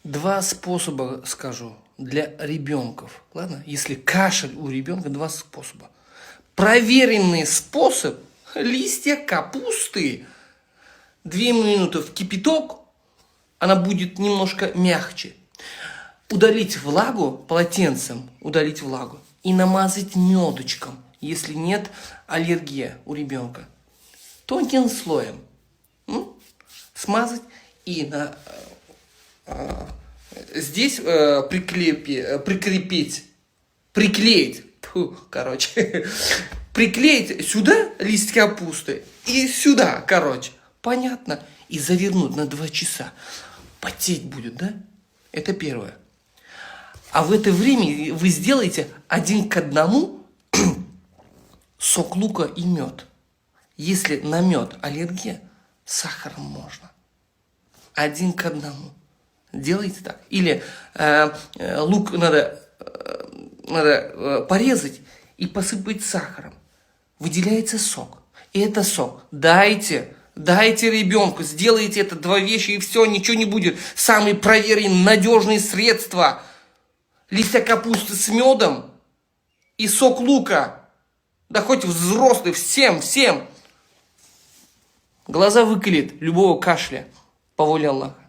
Два способа скажу для ребенков. Ладно? Если кашель у ребенка, два способа. Проверенный способ. Листья капусты. 2 минуты в кипяток. Она будет немножко мягче. Удалить влагу полотенцем. Удалить влагу. И намазать медочком. Если нет аллергии у ребенка. Тонким слоем. Смазать и здесь приклеить, приклеить сюда лист капусты и сюда, понятно? И завернуть на 2 часа. Потеть будет, да? Это первое. А в это время вы сделаете 1 к 1 сок лука и мед. Если на мед аллергия, сахаром можно. 1 к 1. Делайте так. Или лук надо порезать и посыпать сахаром. Выделяется сок. И это сок. Дайте ребенку, сделайте это 2 вещи, и все, ничего не будет. Самые проверенные, надежные средства. Листья капусты с медом и сок лука. Да хоть взрослый, всем. Глаза выколет любого кашля. По воле Аллаха.